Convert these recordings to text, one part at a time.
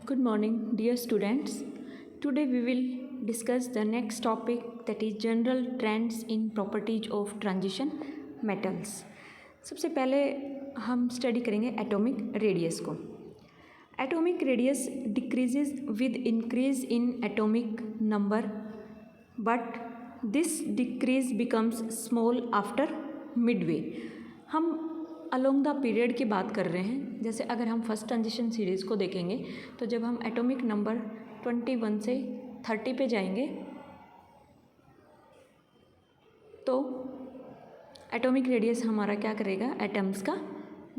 Good morning, dear students. Today we will discuss the next topic, that is general trends in properties of transition metals. सबसे पहले हम study करेंगे atomic radius को. Atomic radius decreases with increase in atomic number, but this decrease becomes small after Midway. हम along the period की बात कर रहे हैं. जैसे अगर हम फर्स्ट ट्रांजिशन सीरीज़ को देखेंगे तो जब हम एटॉमिक नंबर 21 से 30 पे जाएंगे तो एटॉमिक रेडियस हमारा क्या करेगा, एटम्स का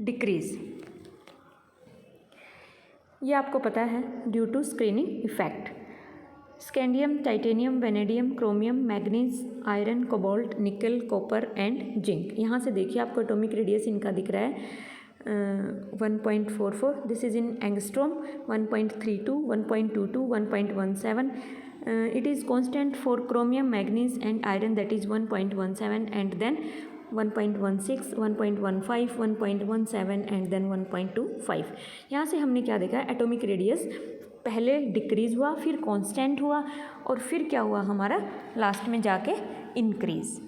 डिक्रीज. ये आपको पता है due to screening effect. Scandium, titanium, vanadium, chromium, manganese, iron, cobalt, nickel, copper and zinc. यहाँ से देखिए आपको एटॉमिक रेडियस इनका दिख रहा है 1.44. This is in angstrom. 1.32, 1.22, 1.17. It is constant for chromium, manganese and iron, that is 1.17 and then 1.16, 1.15, 1.17 and then 1.25. यहाँ से हमने क्या देखा, एटॉमिक रेडियस पहले डिक्रीज़ हुआ, फिर कांस्टेंट हुआ और फिर क्या हुआ हमारा लास्ट में जाके इंक्रीज़.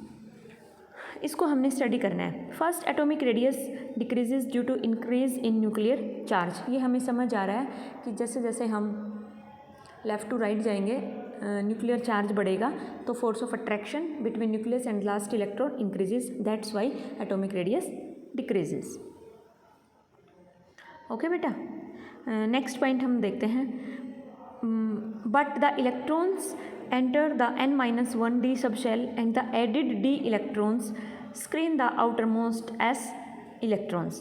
इसको हमने स्टडी करना है. First, atomic radius decreases due to increase in nuclear charge. ये हमें समझ आ रहा है कि जैसे जैसे हम लेफ़्ट टू राइट जाएंगे न्यूक्लियर चार्ज बढ़ेगा तो force of attraction between nucleus and last electron increases. That's why atomic radius decreases. Okay बेटा. नेक्स्ट पॉइंट हम देखते हैं. But the electrons enter the n-1d sub shell and the added d electrons screen the outermost s electrons.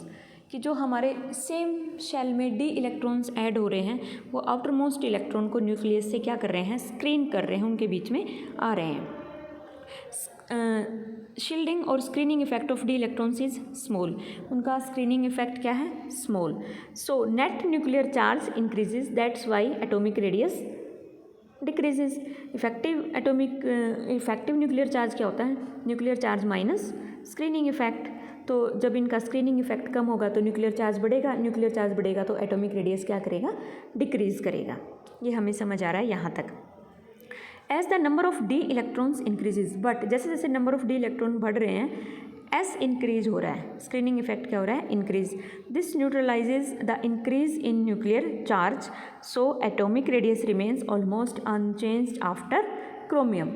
कि जो हमारे same shell में d electrons add हो रहे हैं वो आउटर मोस्ट इलेक्ट्रॉन को न्यूक्लियस से क्या कर रहे हैं, स्क्रीन कर रहे हैं, उनके बीच में आ रहे हैं. शील्डिंग और screening effect of d electrons is small. उनका स्क्रीनिंग इफेक्ट क्या है, small. So net nuclear charge increases, that's why atomic radius decreases. Effective nuclear charge क्या होता है, nuclear charge minus screening effect. तो जब इनका स्क्रीनिंग इफेक्ट कम होगा तो न्यूक्लियर चार्ज बढ़ेगा, न्यूक्लियर चार्ज बढ़ेगा तो एटॉमिक रेडियस क्या करेगा, डिक्रीज करेगा. ये हमें समझ आ रहा है यहाँ तक. As the number of d electrons increases, but जैसे जैसे नंबर ऑफ डी इलेक्ट्रॉन बढ़ रहे हैं एस इंक्रीज हो रहा है. स्क्रीनिंग इफेक्ट क्या हो रहा है, increase. This न्यूट्रलाइजेज the increase in nuclear charge, so atomic radius remains almost unchanged after chromium.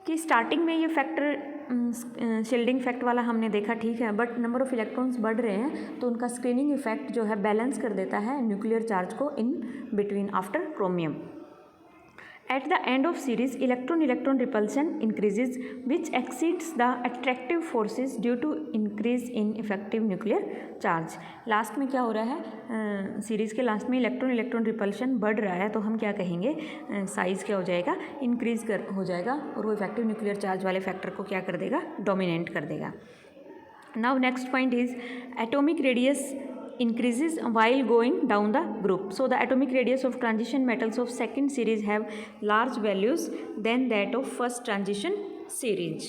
कि स्टार्टिंग में ये फैक्टर शील्डिंग इफेक्ट वाला हमने देखा, ठीक है, बट नंबर ऑफ इलेक्ट्रॉन्स बढ़ रहे हैं तो उनका स्क्रीनिंग इफेक्ट जो है बैलेंस कर देता है न्यूक्लियर चार्ज को in between after chromium. At the end of series, electron repulsion increases, which exceeds the attractive forces due to increase in effective nuclear charge. Last में क्या हो रहा है, सीरीज़ के लास्ट में इलेक्ट्रॉन रिपल्शन बढ़ रहा है तो हम क्या कहेंगे, साइज़ क्या हो जाएगा, इंक्रीज हो जाएगा और वो इफेक्टिव न्यूक्लियर चार्ज वाले फैक्टर को क्या कर देगा, डोमिनेट कर देगा. Now next point is atomic radius increases while going down the group. So the atomic radius of transition metals of second series have large values than that of first transition series.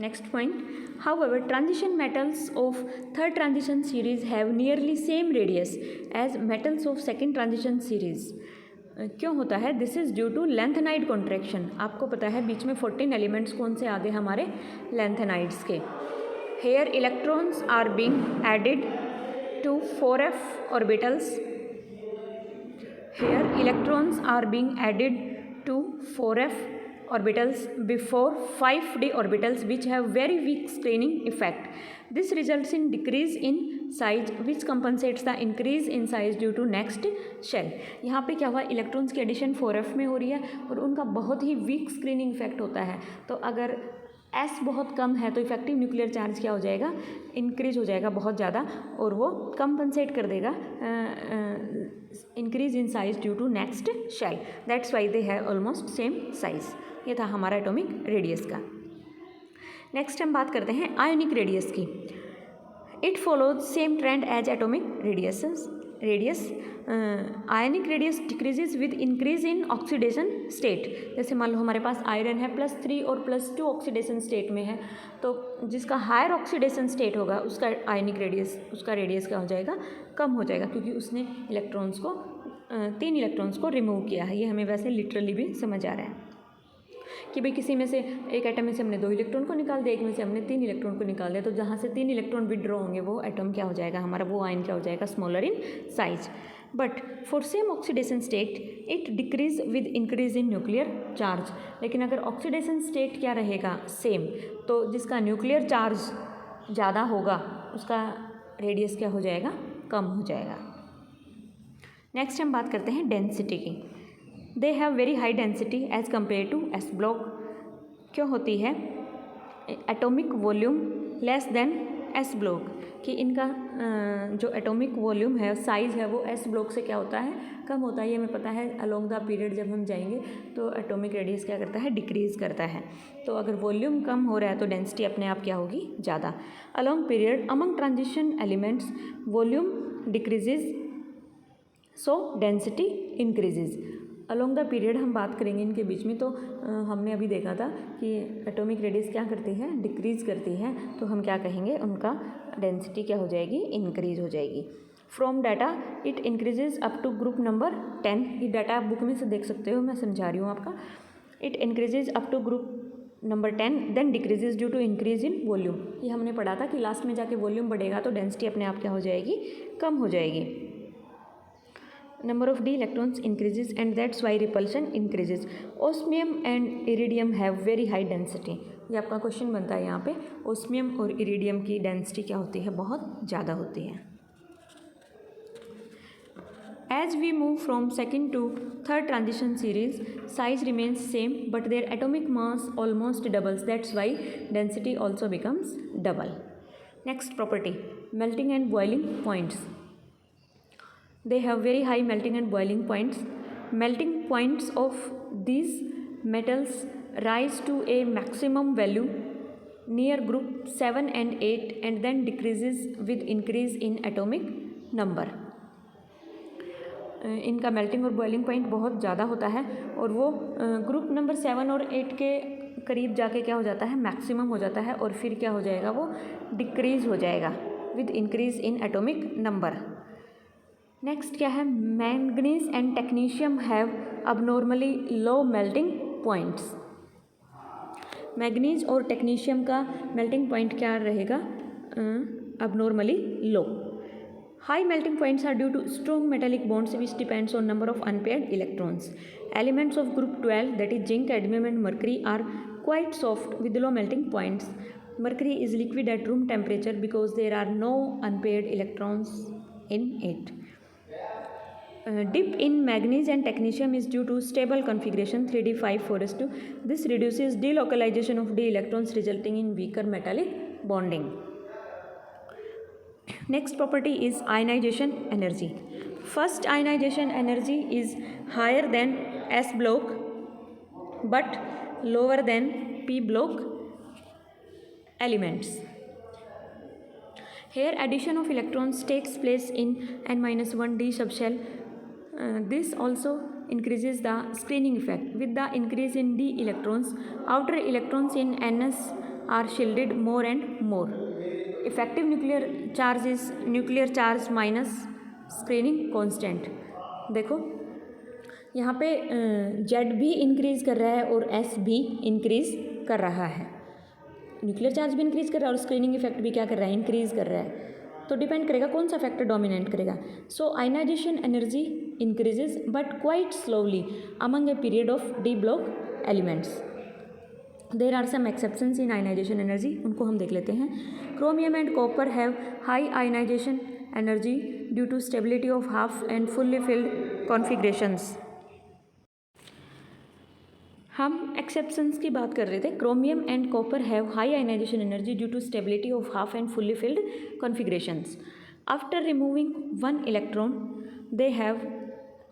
Next point, however, transition metals of third transition series have nearly same radius as metals of second transition series. क्यों होता है, this is due to lanthanide contraction. आपको पता है बीच में 14 elements कौन से आ गए हमारे, लेंथेनाइड्स के. Here electrons are being added to 4f orbitals. Here electrons are being added to 4f orbitals before 5d orbitals which have very weak screening effect. This results in decrease in size which compensates the increase in size due to next shell. यहाँ पे क्या हुआ, electrons की addition 4f में हो रही है और उनका बहुत ही वीक स्क्रीनिंग इफेक्ट होता है. तो अगर एस बहुत कम है तो इफेक्टिव न्यूक्लियर चार्ज क्या हो जाएगा, इंक्रीज हो जाएगा बहुत ज़्यादा और वो कंपनसेट कर देगा increase in size due to next shell. That's why they have almost same size. ये था हमारा एटॉमिक रेडियस का. नेक्स्ट हम बात करते हैं आयोनिक रेडियस की. It follows same trend as atomic radius, ionic radius decreases with increase in oxidation state. जैसे मान लो हमारे पास आयरन है +3 और +2 ऑक्सीडेशन स्टेट में है, तो जिसका हायर ऑक्सीडेशन स्टेट होगा उसका आयनिक रेडियस, उसका रेडियस क्या हो जाएगा, कम हो जाएगा, क्योंकि उसने इलेक्ट्रॉन्स को 3 इलेक्ट्रॉन्स को रिमूव किया है। ये हमें वैसे लिटरली भी समझ आ रहा है कि भाई किसी में से एक एटम में से हमने 2 इलेक्ट्रॉन को निकाल दिया, एक में से हमने 3 इलेक्ट्रॉन को निकाल दिया, तो जहाँ से 3 इलेक्ट्रॉन विड्रॉ होंगे वो एटम क्या हो जाएगा हमारा, वो आयन क्या हो जाएगा, smaller in size. But for same oxidation state it decrease with increase in nuclear charge. लेकिन अगर ऑक्सीडेशन स्टेट क्या रहेगा, सेम, तो जिसका न्यूक्लियर चार्ज ज़्यादा होगा उसका रेडियस क्या हो जाएगा, कम हो जाएगा। नेक्स्ट हम बात करते हैं डेंसिटी की। They have very high density as compare to s block. क्यों होती है, atomic volume less than s block, कि इनका जो एटॉमिक वॉल्यूम है, साइज़ है, वो एस ब्लॉक से क्या होता है, कम होता है। ये हमें पता है अलोंग द पीरियड जब हम जाएंगे तो एटॉमिक रेडियस क्या करता है, डिक्रीज़ करता है। तो अगर वॉल्यूम कम हो रहा है तो डेंसिटी अपने आप क्या होगी, ज़्यादा। Along period among transition elements volume decreases so density increases. Along the period हम बात करेंगे इनके बीच में, तो हमने अभी देखा था कि एटॉमिक रेडियस क्या करती है, डिक्रीज़ करती है, तो हम क्या कहेंगे, उनका डेंसिटी क्या हो जाएगी, इंक्रीज हो जाएगी। From data it increases up to group number 10। ये डाटा आप बुक में से देख सकते हो, मैं समझा रही हूँ आपका। It increases up to group number 10 then decreases due to increase in volume. ये हमने पढ़ा था कि लास्ट में जाके वॉल्यूम बढ़ेगा तो डेंसिटी अपने आप क्या हो जाएगी, कम हो जाएगी। Number of d electrons increases and that's why repulsion increases. Osmium and iridium have very high density. ये आपका क्वेश्चन बनता है यहाँ पे, ओस्मियम और इरिडियम की डेंसिटी क्या होती है, बहुत ज़्यादा होती है। As we move from second to third transition series, size remains same but their atomic mass almost doubles. That's why density also becomes double. Next property, melting and boiling points. They have very high melting and boiling points. Melting points of these metals rise to a maximum value near group 7 and 8 and then decreases with increase in atomic number. इनका melting और boiling point बहुत ज़्यादा होता है और वो group number 7 और 8 के करीब जाके क्या हो जाता है, मैक्सिमम हो जाता है, और फिर क्या हो जाएगा, वो डिक्रीज़ हो जाएगा with increase in atomic number. Next क्या है, manganese and technetium have abnormally low melting points. Manganese और टेक्नीशियम का मेल्टिंग पॉइंट क्या रहेगा, abnormally low. High melting points are due to strong metallic bonds which depends on number of unpaired electrons. Elements of group 12 that is zinc, cadmium and mercury are quite soft with low melting points. Mercury is liquid at room temperature because there are no unpaired electrons in it. Dip in manganese and technetium is due to stable configuration 3d5-4s2. This reduces delocalization of d electrons resulting in weaker metallic bonding. Next property is ionization energy. First ionization energy is higher than s block but lower than p block elements. Here addition of electrons takes place in n-1d subshell. This also increases the screening effect. With the increase in d electrons, outer electrons in ns are shielded more and more. Effective nuclear charge is nuclear charge minus screening constant. देखो यहाँ पे Z भी increase कर रहा है और S भी increase कर रहा है। न्यूक्लियर चार्ज भी इंक्रीज़ कर रहा है और स्क्रीनिंग इफेक्ट भी क्या कर रहा है, इंक्रीज़ कर रहा है। तो डिपेंड करेगा कौन सा फैक्टर डोमिनेट करेगा। So ionization energy increases but quite slowly among a period of d block elements. There are some exceptions in ionization energy, उनको हम देख लेते हैं। Chromium and copper have high ionization energy due to stability of half and fully filled configurations. हम exceptions की बात कर रहे थे। Chromium and copper have high ionization energy due to stability of half and fully filled configurations. After removing one electron they have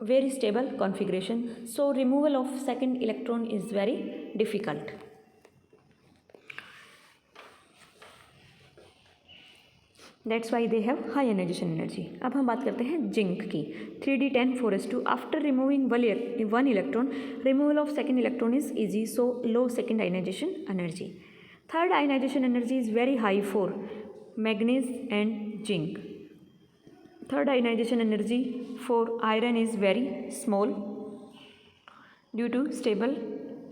very stable configuration, so removal of second electron is very difficult. That's why they have high ionization energy. अब हम बात करते हैं zinc की। 3d10 4s2 after removing one electron removal of second electron is easy, so low second ionization energy. Third ionization energy is very high for manganese and zinc. Third ionization energy for iron is very small due to stable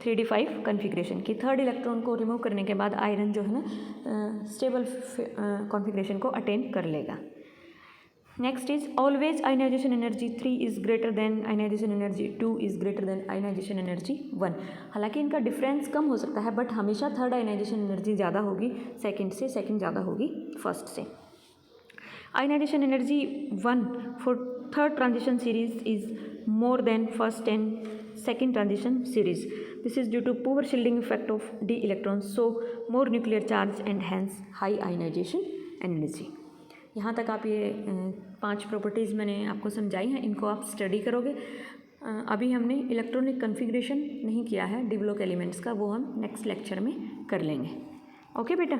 3d5 configuration की third electron को remove करने के बाद iron जो है ना stable configuration को attain कर लेगा। Next is always ionization energy 3 is greater than ionization energy 2 is greater than ionization energy 1। हालांकि इनका डिफरेंस कम हो सकता है बट हमेशा थर्ड आयनाइजेशन एनर्जी ज़्यादा होगी सेकेंड से, सेकेंड ज़्यादा होगी फर्स्ट से। Ionization energy 1 for third transition series is more than first and second transition series. This is due to poor shielding effect of d electrons, so more nuclear charge and hence high ionization energy. यहाँ तक आप ये 5 properties मैंने आपको समझाई हैं, इनको आप स्टडी करोगे। अभी हमने इलेक्ट्रॉनिक कन्फिग्रेशन नहीं किया है डी ब्लॉक एलिमेंट्स का, वो हम नेक्स्ट लेक्चर में कर लेंगे। ओके बेटा।